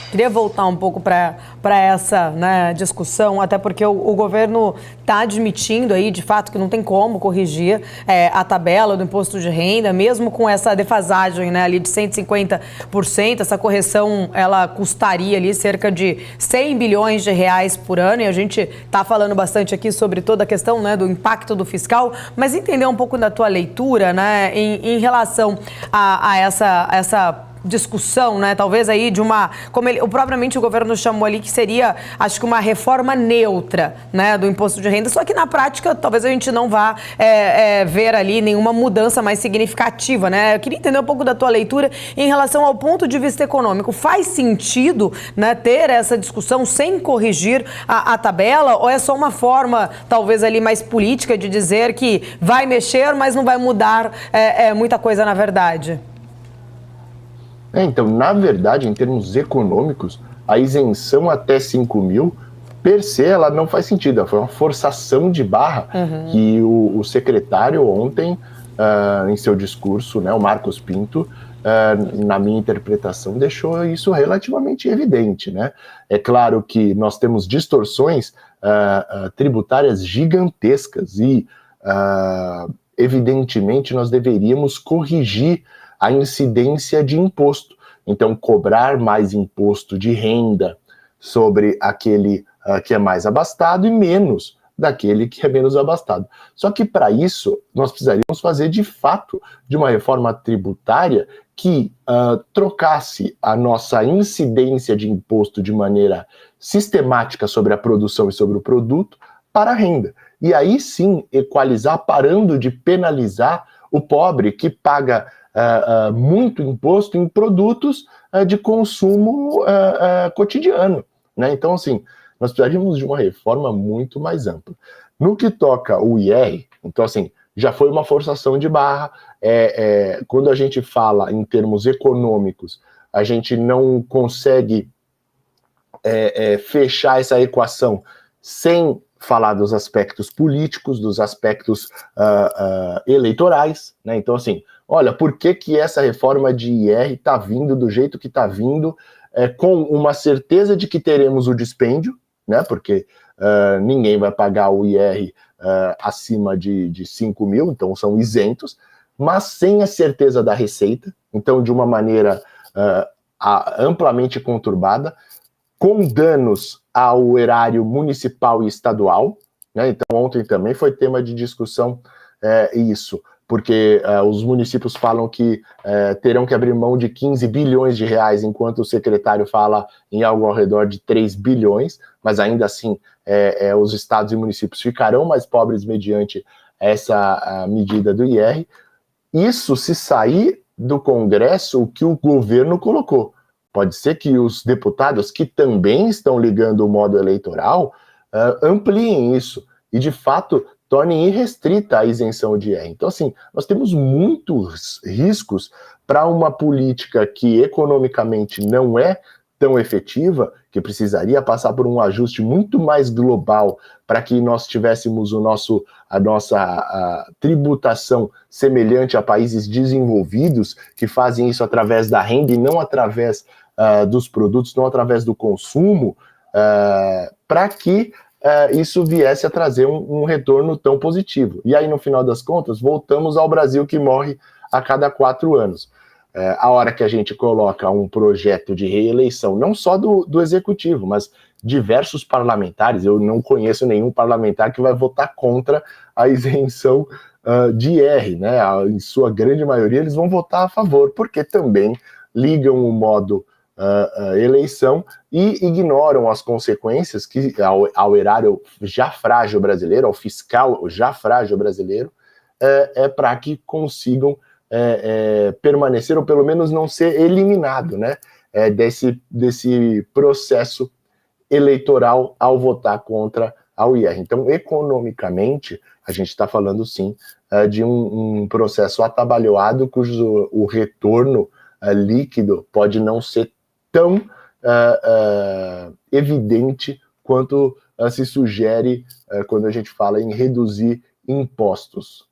Queria voltar um pouco para essa, né, discussão, até porque o governo está admitindo aí, de fato, que não tem como corrigir a tabela do imposto de renda, mesmo com essa defasagem, né, ali de 150%, essa correção ela custaria ali cerca de 100 bilhões de reais por ano, e a gente está falando bastante aqui sobre toda a questão, né, do impacto do fiscal, mas entender um pouco da tua leitura, né, em relação a essa discussão, né? Talvez aí de uma, como ele, propriamente o governo chamou ali, que seria, acho que uma reforma neutra, né, do imposto de renda, só que na prática talvez a gente não vá ver ali nenhuma mudança mais significativa, né? Eu queria entender um pouco da tua leitura em relação ao ponto de vista econômico. Faz sentido, né, ter essa discussão sem corrigir a tabela, ou é só uma forma, talvez ali mais política, de dizer que vai mexer, mas não vai mudar muita coisa na verdade? Então, na verdade, em termos econômicos, a isenção até 5 mil, per se, ela não faz sentido. Foi uma forçação de barra que o secretário ontem, em seu discurso, né, o Marcos Pinto, na minha interpretação, deixou isso relativamente evidente, né? É claro que nós temos distorções tributárias gigantescas e, evidentemente, nós deveríamos corrigir a incidência de imposto. Então, cobrar mais imposto de renda sobre aquele que é mais abastado e menos daquele que é menos abastado. Só que, para isso, nós precisaríamos fazer, de fato, de uma reforma tributária que trocasse a nossa incidência de imposto de maneira sistemática sobre a produção e sobre o produto para a renda. E aí sim, equalizar, parando de penalizar o pobre que paga muito imposto em produtos de consumo cotidiano, né? Então, assim, nós precisaríamos de uma reforma muito mais ampla. No que toca o IR, então, assim, já foi uma forçação de barra. Quando a gente fala em termos econômicos, a gente não consegue fechar essa equação sem falar dos aspectos políticos, dos aspectos eleitorais, né? Então, assim, olha, por que essa reforma de IR está vindo do jeito que está vindo, com uma certeza de que teremos o dispêndio, né? Porque ninguém vai pagar o IR acima de 5 mil, então são isentos, mas sem a certeza da receita, então de uma maneira amplamente conturbada, com danos ao erário municipal e estadual, né? Então ontem também foi tema de discussão isso, porque os municípios falam que terão que abrir mão de 15 bilhões de reais, enquanto o secretário fala em algo ao redor de 3 bilhões, mas ainda assim os estados e municípios ficarão mais pobres mediante essa medida do IR. Isso se sair do Congresso, o que o governo colocou. Pode ser que os deputados que também estão ligando o modo eleitoral ampliem isso e, de fato, tornem irrestrita a isenção de IR. Então, assim, nós temos muitos riscos para uma política que economicamente não é tão efetiva, que precisaria passar por um ajuste muito mais global para que nós tivéssemos a nossa tributação semelhante a países desenvolvidos, que fazem isso através da renda e não através dos produtos, não através do consumo, para que isso viesse a trazer um retorno tão positivo. E aí, no final das contas, voltamos ao Brasil que morre a cada 4 anos. A hora que a gente coloca um projeto de reeleição, não só do executivo, mas diversos parlamentares, eu não conheço nenhum parlamentar que vai votar contra a isenção de IR, né? Em sua grande maioria, eles vão votar a favor, porque também ligam o modo eleição e ignoram as consequências que ao erário já frágil brasileiro, ao fiscal já frágil brasileiro, para que consigam permanecer, ou pelo menos não ser eliminado, né, desse processo eleitoral ao votar contra a IR. Então, economicamente, a gente está falando, sim, de um processo atabalhoado, cujo o retorno líquido pode não ser tão evidente quanto se sugere quando a gente fala em reduzir impostos.